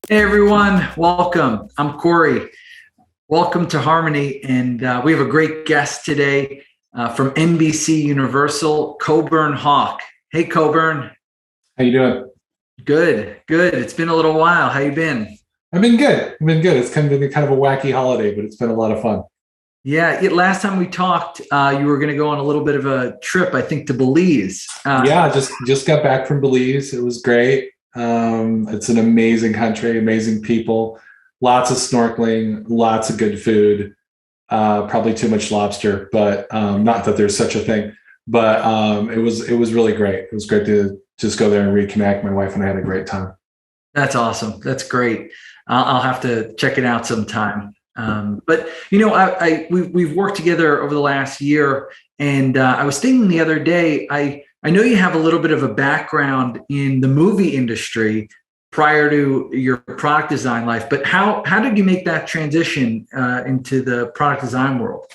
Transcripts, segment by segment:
Hey everyone, welcome. I'm Corey. Welcome to Harmony, and we have a great guest today from NBC Universal, Coburn Hawk. Hey Coburn. How you doing? Good, good. It's been a little while. How you been? I've been good. I've been good. It's been kind of a wacky holiday, but it's been a lot of fun. Last time we talked, you were going to go on a little bit of a trip, I think, to Belize. Yeah, just got back from Belize. It was great. It's an amazing country, amazing people, lots of snorkeling, lots of good food. Probably too much lobster, but not that there's such a thing. But it was really great. It was great to just go there and reconnect. My wife and I had a great time. That's awesome. That's great. I'll have to check it out sometime. But we've worked together over the last year, and I was thinking the other day, I know you have a little bit of a background in the movie industry prior to your product design life, but how did you make that transition into the product design world?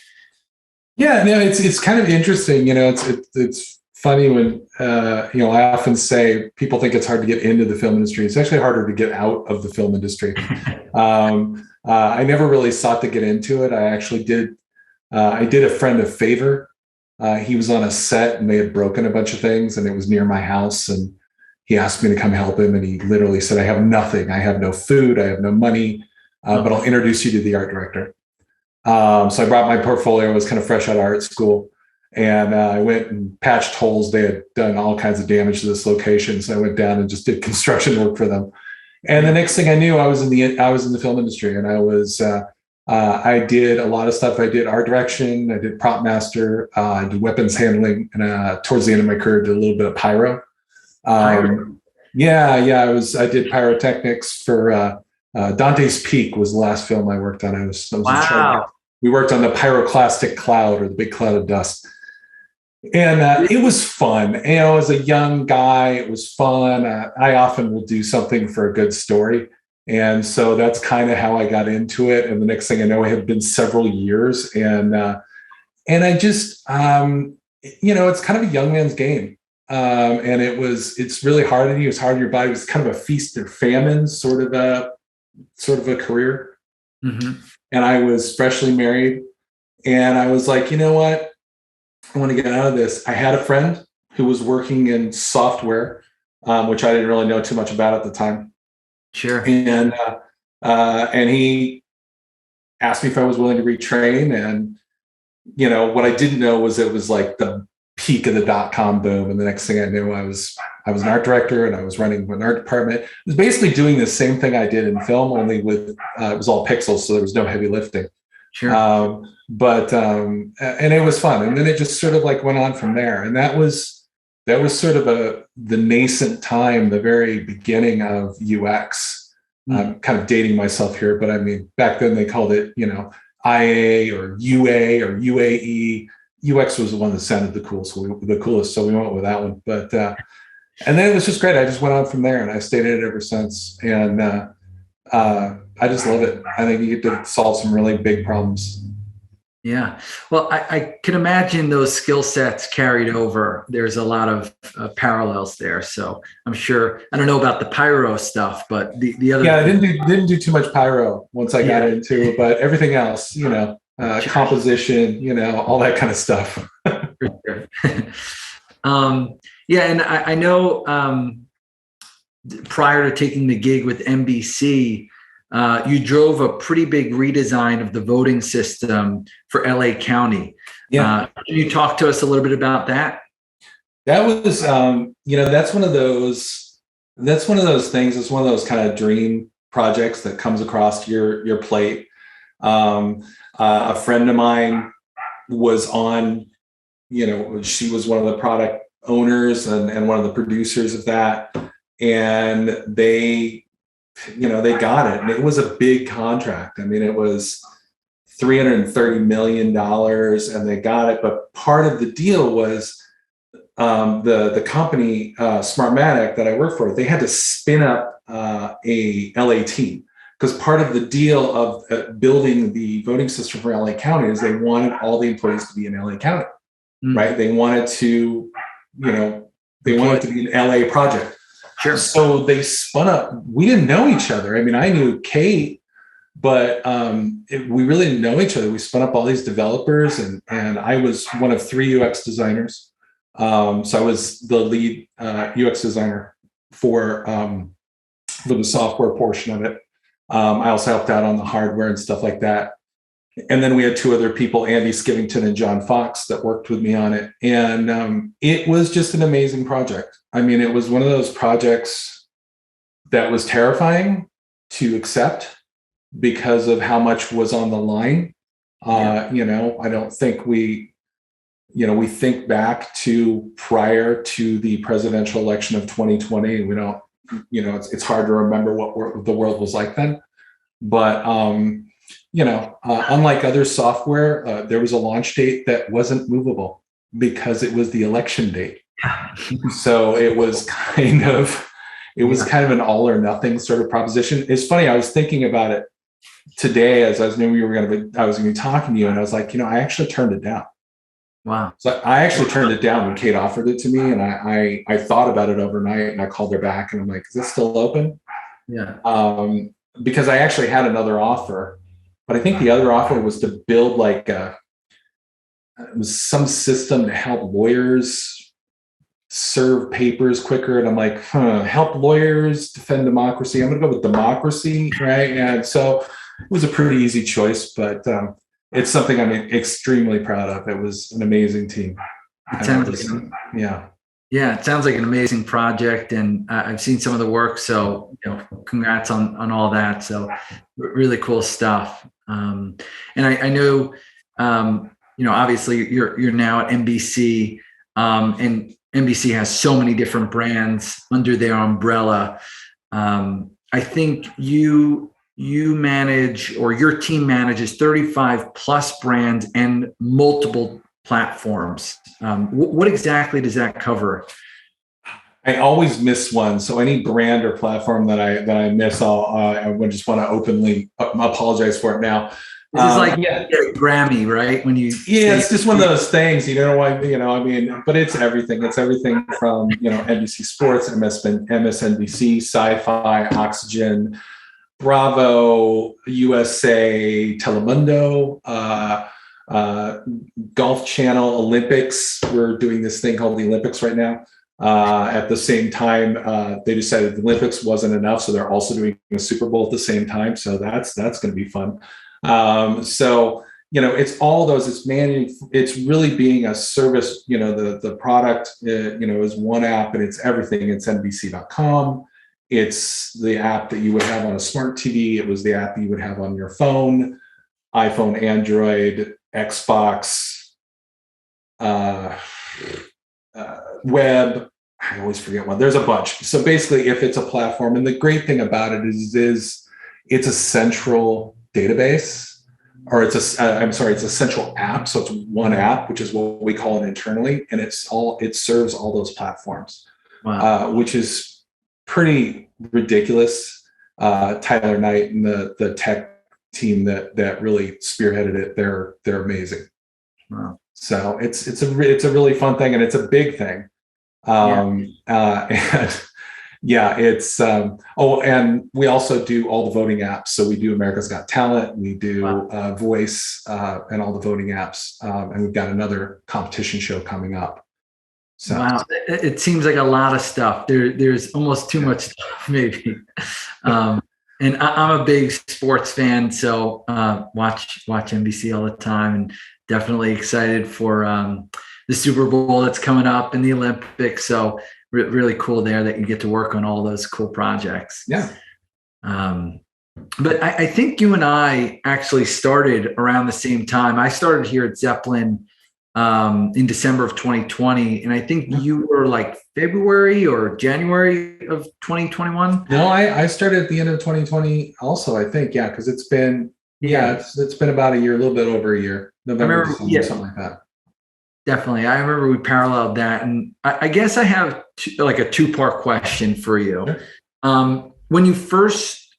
Yeah, no, it's kind of interesting. It's funny when I often say people think it's hard to get into the film industry. It's actually harder to get out of the film industry. I never really sought to get into it. I actually did. I did a friend a favor. He was on a set and they had broken a bunch of things, and it was near my house. And he asked me to come help him. And he literally said, "I have nothing. I have no food. I have no money, but I'll introduce you to the art director." So I brought my portfolio. I was kind of fresh out of art school. And I went and patched holes. They had done all kinds of damage to this location. So I went down and just did construction work for them. And the next thing I knew, I was in the film industry, and I did a lot of stuff. I did art direction. I did prop master. I did weapons handling. And towards the end of my career, did a little bit of pyro. I did pyrotechnics for Dante's Peak was the last film I worked on. I was in charge. We worked on the pyroclastic cloud, or the big cloud of dust. And it was fun. As a young guy, it was fun. I often will do something for a good story. And so that's kind of how I got into it. And the next thing I know, it had been several years. And I just, it's kind of a young man's game. And it's really hard on you. It's hard on your body. It was kind of a feast or famine sort of a career. Mm-hmm. And I was freshly married. And I was like, you know what? I want to get out of this. I had a friend who was working in software, which I didn't really know too much about at the time. Sure. And he asked me if I was willing to retrain. And, what I didn't know was it was like the peak of the .com boom. And the next thing I knew, I was an art director, and I was running an art department. It was basically doing the same thing I did in film, only with, it was all pixels. So there was no heavy lifting. Sure. And it was fun. And then it just sort of like went on from there. And that was sort of the nascent time, the very beginning of UX. I'm kind of dating myself here, but I mean, back then they called it, IA or UA or UAE. UX was the one that sounded the coolest. So we went with that one. But, and then it was just great. I just went on from there, and I stayed in it ever since. And, I just love it. I think you get to solve some really big problems. Yeah. Well, I can imagine those skill sets carried over. There's a lot of parallels there. So I'm sure, I don't know about the pyro stuff, but the other. Yeah, I didn't do too much pyro once I got into it, but everything else, composition, all that kind of stuff. For sure. And I know prior to taking the gig with NBC, you drove a pretty big redesign of the voting system for LA County. Yeah. Can you talk to us a little bit about that? That was, that's one of those things. It's one of those kind of dream projects that comes across your plate. A friend of mine was on, she was one of the product owners and one of the producers of that. And they got it. And it was a big contract. I mean, it was $330 million, and they got it. But part of the deal was the company, Smartmatic, that I work for, they had to spin up a LA team. Because part of the deal of building the voting system for LA County is they wanted all the employees to be in LA County, right? They wanted to, they wanted it to be an LA project. Sure. So they spun up. We didn't know each other. I mean, I knew Kate, but we really didn't know each other. We spun up all these developers, and I was one of 3 UX designers. So I was the lead UX designer for the software portion of it. I also helped out on the hardware and stuff like that. And then we had 2 other people, Andy Skivington and John Fox, that worked with me on it. And it was just an amazing project. I mean, it was one of those projects that was terrifying to accept because of how much was on the line. I don't think we think back to prior to the presidential election of 2020, and we don't, it's hard to remember what the world was like then. But unlike other software, there was a launch date that wasn't movable because it was the election date. So it was kind of an all or nothing sort of proposition. It's funny. I was thinking about it today as I was knew I was going to be talking to you, and I was like, I actually turned it down. Wow. So I actually turned it down when Kate offered it to me, and I thought about it overnight, and I called her back, and I'm like, is this still open? Yeah. Because I actually had another offer, but I think the other offer was to build it was some system to help lawyers serve papers quicker. And I'm like, help lawyers defend democracy. I'm going to go with democracy, right? And so it was a pretty easy choice, but it's something I'm extremely proud of. It was an amazing team. It sounds it sounds like an amazing project, and I've seen some of the work. So, congrats on all that. So, really cool stuff. And I know, obviously you're now at NBC, and NBC has so many different brands under their umbrella. I think you manage, or your team manages, 35 plus brands and multiple platforms. What exactly does that cover? I always miss one. So any brand or platform that I miss, I just want to openly apologize for it now. This is like a Grammy, right? It's just one of those things, but it's everything. It's everything from, NBC Sports, MSNBC, Sci-Fi, Oxygen, Bravo, USA, Telemundo, Golf Channel, Olympics. We're doing this thing called the Olympics right now. At the same time, they decided the Olympics wasn't enough, so they're also doing a Super Bowl at the same time. So that's going to be fun. It's all those. It's managing. It's really being a service. The product, is one app, and it's everything. It's NBC.com. It's the app that you would have on a smart TV. It was the app that you would have on your phone, iPhone, Android, Xbox, web. I always forget one. There's a bunch. So basically, if it's a platform, and the great thing about it is it's a central database, or it's a central app. So it's one app, which is what we call it internally, and it serves all those platforms. Wow. Which is pretty ridiculous. Tyler Knight and the tech team that really spearheaded it, they're amazing. Wow. So it's a really fun thing, and it's a big thing. And we also do all the voting apps. So we do America's Got Talent, we do Voice, and all the voting apps, and we've got another competition show coming up. So wow, it seems like a lot of stuff. There's almost too much stuff, maybe. And I'm a big sports fan, so watch NBC all the time, and definitely excited for the Super Bowl that's coming up and the Olympics. So really cool there that you get to work on all those cool projects. Yeah. But I think you and I actually started around the same time. I started here at Zeppelin in December of 2020, and I think you were like February or January of 2021. No, I started at the end of 2020 also, I think. Yeah, because it's been it's been about a year, a little bit over a year. November, December, something like that. Definitely. I remember we paralleled that. And I guess I have a two-part question for you. Sure. When you first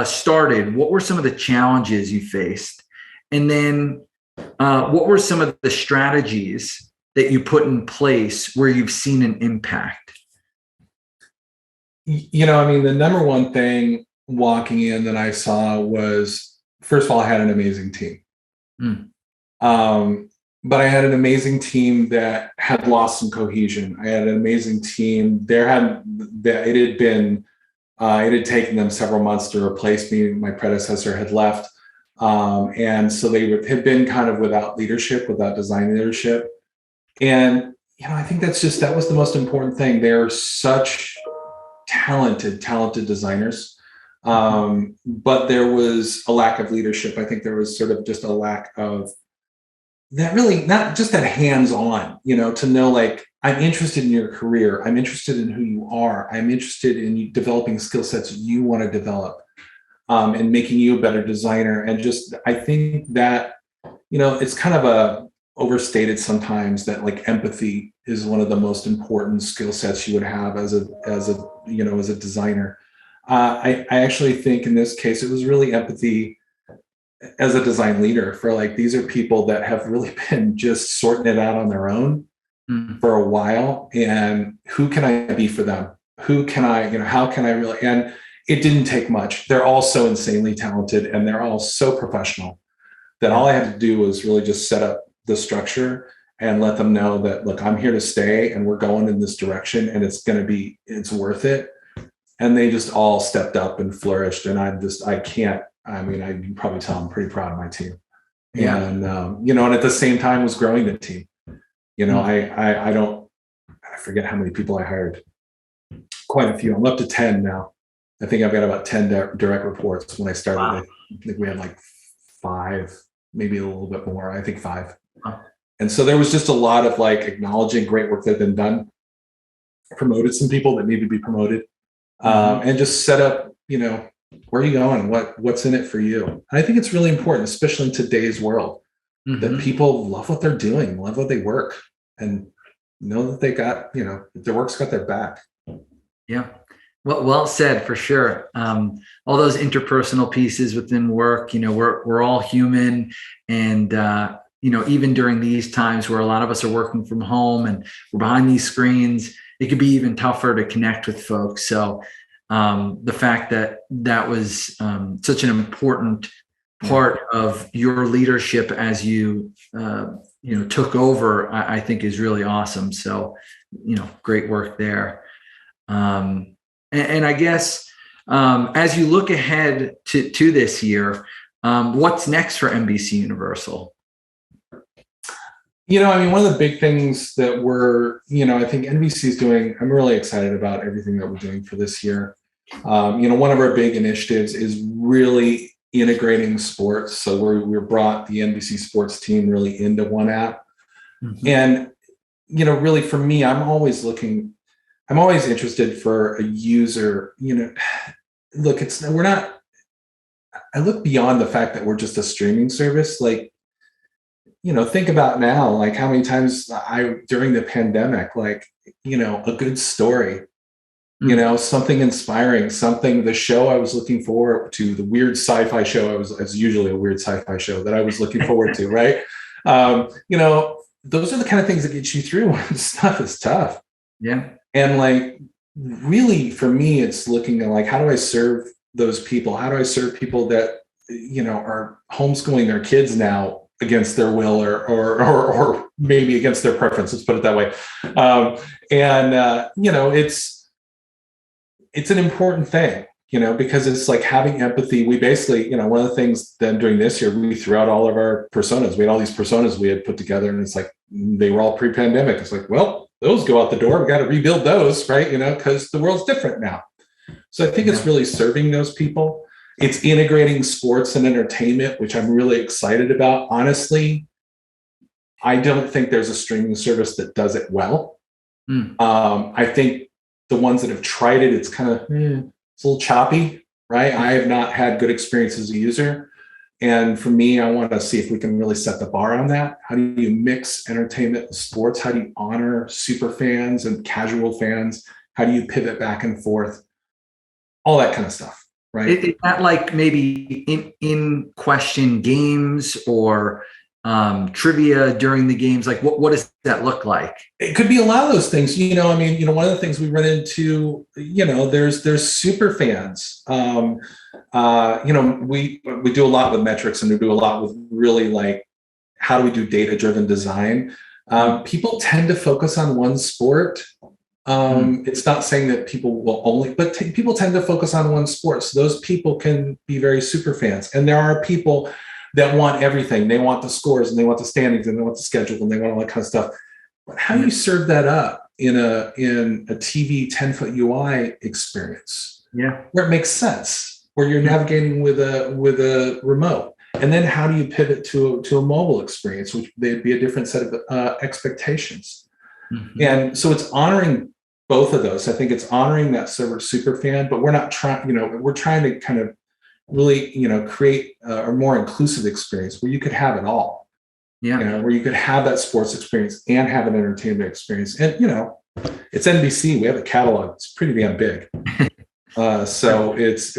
started, what were some of the challenges you faced? And then what were some of the strategies that you put in place where you've seen an impact? I mean, the number one thing walking in that I saw was, first of all, I had an amazing team. Mm. But I had an amazing team that had lost some cohesion. I had an amazing team. It had taken them several months to replace me. My predecessor had left. And so they had been kind of without leadership, without design leadership. And, I think that was the most important thing. They're such talented designers. But there was a lack of leadership. I think there was sort of just a lack of that, really not just that hands-on, to know, like, I'm interested in your career. I'm interested in who you are. I'm interested in you developing skill sets you want to develop, and making you a better designer. And just, I think that, it's kind of overstated sometimes that, like, empathy is one of the most important skill sets you would have as a designer. I actually think in this case, it was really empathy as a design leader for, like, these are people that have really been just sorting it out on their own for a while. And who can I be for them? Who can I, how can I really, and it didn't take much. They're all so insanely talented and they're all so professional that all I had to do was really just set up the structure and let them know that, look, I'm here to stay and we're going in this direction and it's worth it. And they just all stepped up and flourished. And I can probably tell I'm pretty proud of my team. Yeah. And, and at the same time was growing the team. I forget how many people I hired. Quite a few. I'm up to 10 now. I think I've got about 10 direct reports. When I started, wow. I think we had like 5, maybe a little bit more. I think 5. Wow. And so there was just a lot of, like, acknowledging great work that had been done, promoted some people that needed to be promoted, and just set up, where are you going? What's in it for you? And I think it's really important, especially in today's world, that people love what they're doing, love what they work, and know that they got, their work's got their back. Yeah. Well said, for sure. All those interpersonal pieces within work, we're all human. And, even during these times where a lot of us are working from home and we're behind these screens, it could be even tougher to connect with folks. So the fact that was such an important part of your leadership as you, took over, I think is really awesome. So, great work there. And I guess as you look ahead to this year, what's next for NBC Universal? One of the big things that I think NBC is doing, I'm really excited about everything that we're doing for this year. One of our big initiatives is really integrating sports. So we brought the NBC Sports team really into one app. And, really for me, I'm always interested for a user, look, I look beyond the fact that we're just a streaming service. Like, think about now, like how many times during the pandemic, like, a good story, something inspiring, the show I was looking forward to, the weird sci-fi show, it's usually a weird sci-fi show that I was looking forward to, right? Those are the kind of things that get you through when stuff is tough. Yeah. And, like, really for me, it's looking at, like, how do I serve those people? How do I serve people that, are homeschooling their kids now against their will or maybe against their preference, let's put it that way. It's an important thing, because it's like having empathy. We basically, one of the things that doing this year, we threw out all of our personas. We had all these personas we had put together, and it's like, they were all pre-pandemic. It's like, well, those go out the door. We got to rebuild those, right? Because the world's different now. So I think it's really serving those people. It's integrating sports and entertainment, which I'm really excited about. Honestly, I don't think there's a streaming service that does it well. I think the ones that have tried it, it's kind of, it's a little choppy, right? I have not had good experience as a user. And for me, I want to see if we can really set the bar on that. How do you mix entertainment and sports? How do you honor super fans and casual fans? How do you pivot back and forth? All that kind of stuff, right? Is that like maybe in question games or, trivia during the games? Like, what does that look like? It could be a lot of those things. One of the things we run into, there's super fans. We do a lot with metrics, and we do a lot with really like, how do we do data-driven design? People tend to focus on one sport. It's not saying that people will only, but people tend to focus on one sport. So those people can be very super fans. And there are people that want everything. They want the scores, and they want the standings, and they want the schedule, and they want all that kind of stuff. But how do you serve that up in a TV 10-foot UI experience? Yeah, where it makes sense, where you're navigating with a remote. And then how do you pivot to a mobile experience, which they'd be a different set of expectations. And so it's honoring both of those. I think it's honoring that super fan, but we're not trying, we're trying to kind of really, create a more inclusive experience where you could have it all. Yeah. Where you could have that sports experience and have an entertainment experience. And, it's NBC. We have a catalog. It's pretty damn big. So it's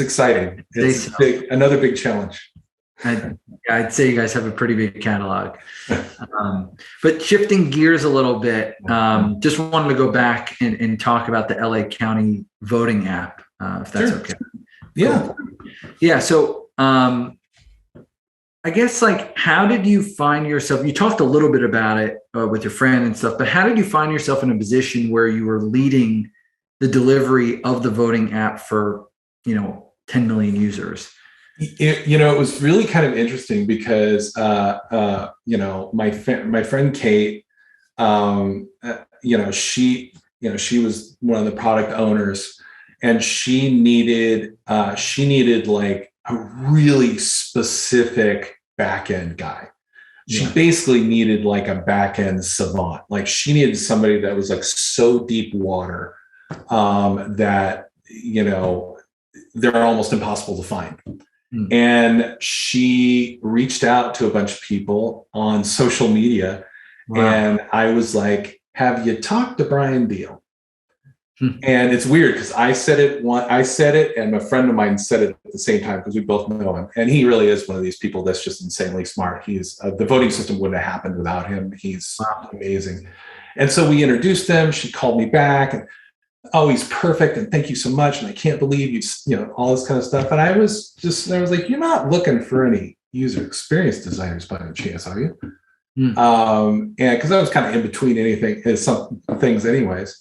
exciting. It's big, another big challenge. I'd say you guys have a pretty big catalog. But shifting gears a little bit, just wanted to go back and talk about the LA County voting app, if that's okay. Yeah. Cool. Yeah. So I guess, like, how did you find yourself? You talked a little bit about it with your friend and stuff, but how did you find yourself in a position where you were leading the delivery of the voting app for, 10 million users? It was really kind of interesting because, my friend Kate, she was one of the product owners, and she needed like a really specific back-end guy. She basically needed like a back-end savant. Like, she needed somebody that was like so deep water that, they're almost impossible to find. And she reached out to a bunch of people on social media. Wow. And I was like, have you talked to Brian Deal? And it's weird because I said it and a friend of mine said it at the same time, because we both know him. And he really is one of these people that's just insanely smart. He's the voting system wouldn't have happened without him. He's amazing. And so we introduced them. She called me back, and he's perfect, and thank you so much, and I can't believe you all this kind of stuff. And I was like, you're not looking for any user experience designers by any chance, are you? And because I was kind of in between some things anyways.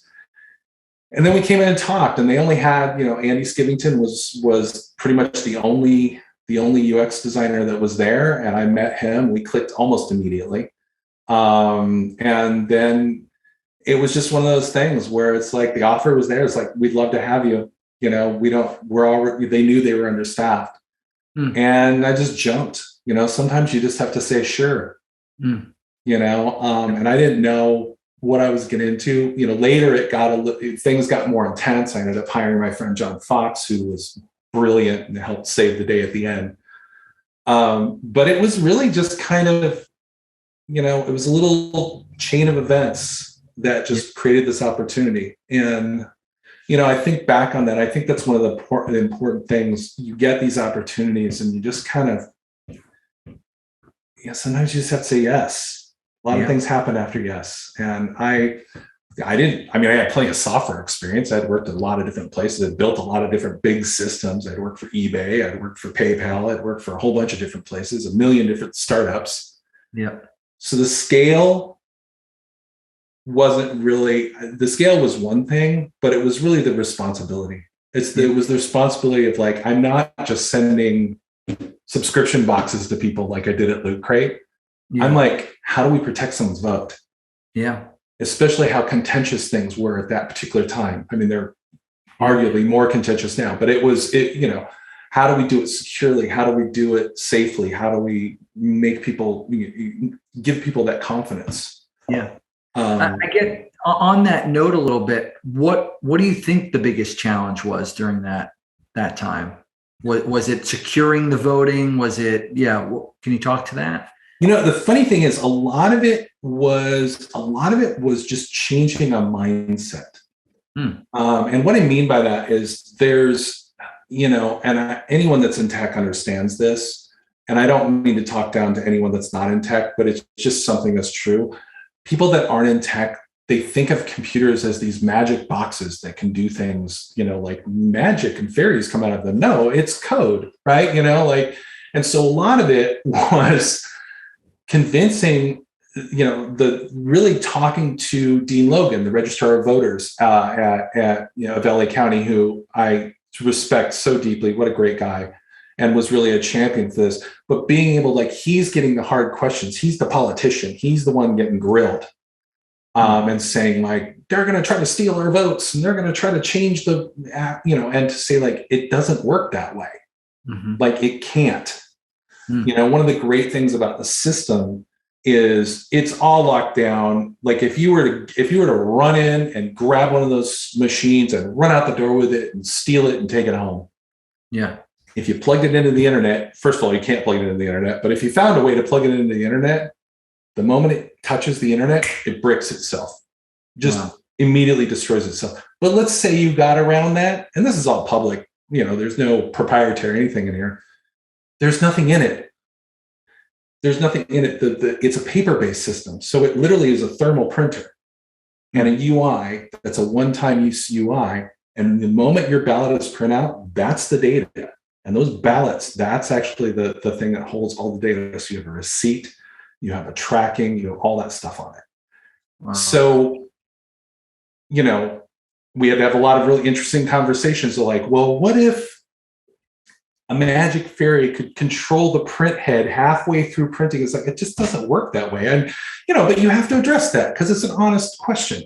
And then we came in and talked, and they only had, Andy Skivington was pretty much the only UX designer that was there. And I met him. We clicked almost immediately. And then it was just one of those things where it's like the offer was there. It's like, we'd love to have you. They knew they were understaffed. And I just jumped. Sometimes you just have to say sure. And I didn't know what I was getting into. Later things got more intense. I ended up hiring my friend John Fox, who was brilliant and helped save the day at the end. But it was really just kind of, it was a little chain of events that just created this opportunity. And, I think back on that, I think that's one of the important things. You get these opportunities, and you just kind of, sometimes you just have to say yes. A lot of things happen after yes. And I had plenty of software experience. I'd worked at a lot of different places. I'd built a lot of different big systems. I'd worked for eBay. I'd worked for PayPal. I'd worked for a whole bunch of different places, a million different startups. Yeah. So the scale was one thing, but it was really the responsibility. It was the responsibility of, like, I'm not just sending subscription boxes to people like I did at Loot Crate. Yeah. I'm like, how do we protect someone's vote? Yeah. Especially how contentious things were at that particular time. I mean, they're arguably more contentious now, but how do we do it securely? How do we do it safely? How do we make people, give people that confidence? Yeah. I get on that note a little bit. What do you think the biggest challenge was during that time? Was it securing the voting? Was it, can you talk to that? The funny thing is, a lot of it was just changing a mindset. And what I mean by that is there's, anyone that's in tech understands this. and I don't mean to talk down to anyone that's not in tech, but it's just something that's true. People that aren't in tech, they think of computers as these magic boxes that can do things, like magic and fairies come out of them. No, it's code, right? And so a lot of it was convincing, really talking to Dean Logan, the registrar of voters of LA County, who I respect so deeply. What a great guy. And was really a champion for this. But being able, he's getting the hard questions. He's the politician. He's the one getting grilled. And saying, they're going to try to steal our votes and they're going to try to change the, and to say, it doesn't work that way. Mm-hmm. It can't. Mm-hmm. One of the great things about the system is it's all locked down. If you were to run in and grab one of those machines and run out the door with it and steal it and take it home. Yeah. If you plugged it into the internet, first of all, you can't plug it into the internet, but if you found a way to plug it into the internet, the moment it touches the internet, it bricks itself, just immediately destroys itself. But let's say you got around that, and this is all public, there's no proprietary anything in here. There's nothing in it. There's nothing in it. It's a paper-based system. So it literally is a thermal printer and a UI that's a one-time use UI. And the moment your ballot is print out, that's the data. And those ballots, that's actually the thing that holds all the data. So you have a receipt, you have a tracking, you have all that stuff on it. Wow. So, we had to have a lot of really interesting conversations of what if a magic fairy could control the print head halfway through printing? It's it just doesn't work that way. And, but you have to address that because it's an honest question.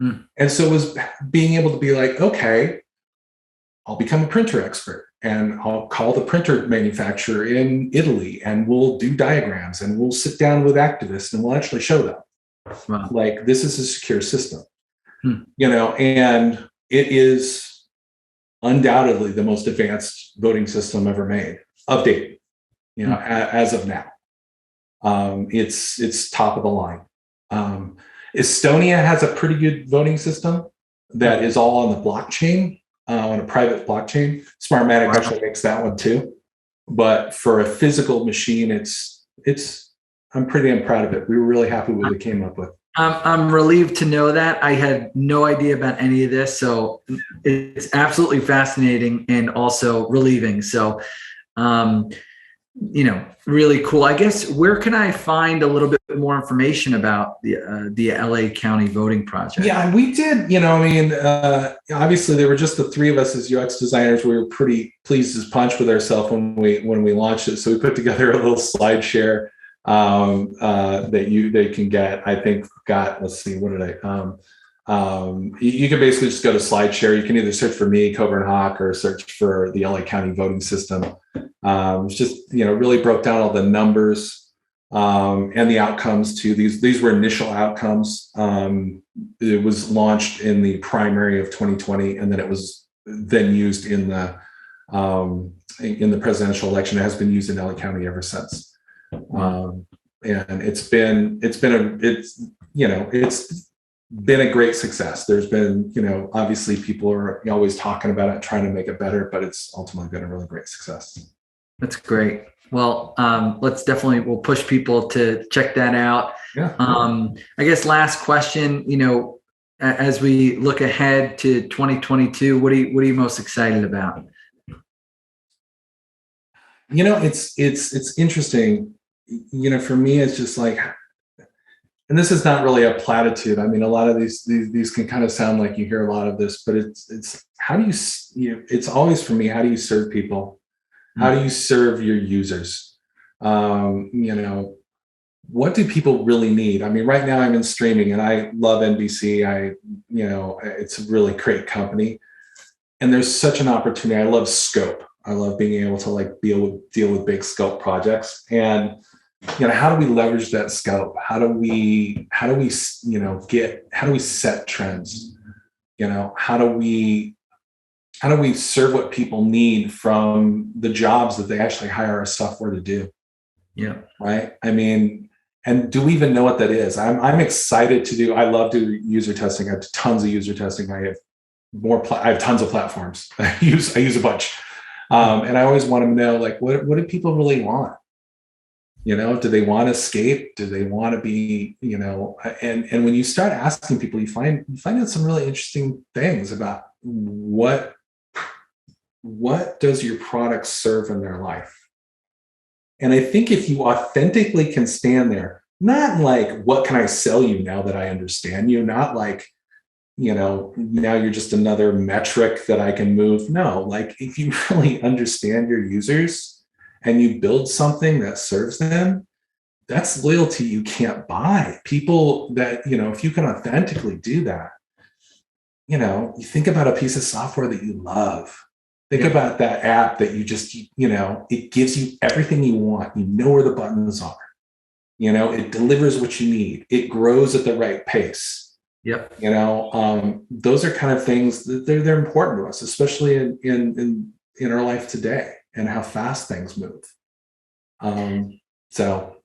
Mm. And so it was being able to be okay, I'll become a printer expert and I'll call the printer manufacturer in Italy and we'll do diagrams and we'll sit down with activists and we'll actually show them this is a secure system, and it is undoubtedly the most advanced voting system ever made of date, as of now. It's top of the line. Estonia has a pretty good voting system that is all on the blockchain. On a private blockchain. Smartmatic actually makes that one too. But for a physical machine, I'm pretty proud of it. We were really happy with what it came up with. I'm relieved to know that. I had no idea about any of this. So it's absolutely fascinating and also relieving. So, really cool. I guess, where can I find a little bit more information about the LA County voting project? Yeah, we did, obviously there were just the three of us as UX designers. We were pretty pleased as punch with ourselves when we launched it. So we put together a little slide share that they can get. I think let's see, what did I, you can basically just go to SlideShare. You can either search for me, Coburn Hawk, or search for the LA County voting system. It's just, really broke down all the numbers and the outcomes too. These were initial outcomes. It was launched in the primary of 2020, and then it was then used in the presidential election. It has been used in LA County ever since. And it's been a great success. There's been, obviously people are always talking about it, trying to make it better, but it's ultimately been a really great success. That's great. Well, we'll push people to check that out. Yeah. I guess last question, as we look ahead to 2022, what are you most excited about? It's interesting. For me, it's just and this is not really a platitude. I mean, a lot of these can kind of sound like you hear a lot of this, but it's how do you it's always for me, how do you serve people? How do you serve your users? What do people really need? I mean, right now I'm in streaming and I love NBC. It's a really great company. And there's such an opportunity. I love scope. I love being able to deal with big scope projects. And how do we leverage that scope? How do we set trends? How do we serve what people need from the jobs that they actually hire our software to do? Yeah. Right. I mean, and do we even know what that is? I'm excited to do. I love doing user testing. I have tons of user testing. I have tons of platforms. I use a bunch. And I always want to know, what do people really want? You know, do they want to escape? Do they want to be, you know, and when you start asking people, you find out some really interesting things about what does your product serve in their life. And I think if you authentically can stand there, not like, what can I sell you now that I understand you? Not like, you know, now you're just another metric that I can move. No, like if you really understand your users and you build something that serves them, that's loyalty you can't buy. People that, you know, if you can authentically do that, you know, you think about a piece of software that you love. Think about that app that you just, you know, it gives you everything you want. You know where the buttons are. You know, it delivers what you need. It grows at the right pace. Yep. You know, those are kind of things that they're important to us, especially in our life today and how fast things move. So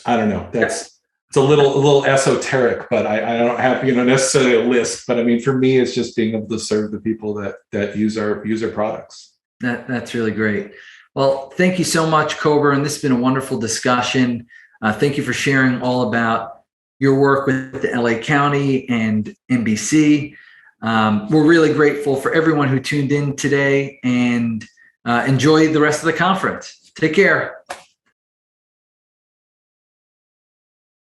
I don't know. It's a little esoteric, but I don't have, you know, necessarily a list. But I mean, for me, it's just being able to serve the people that use our products. That's really great. Well, thank you so much, Coburn. This has been a wonderful discussion. Thank you for sharing all about your work with the LA County and NBC. We're really grateful for everyone who tuned in today, and enjoy the rest of the conference. Take care.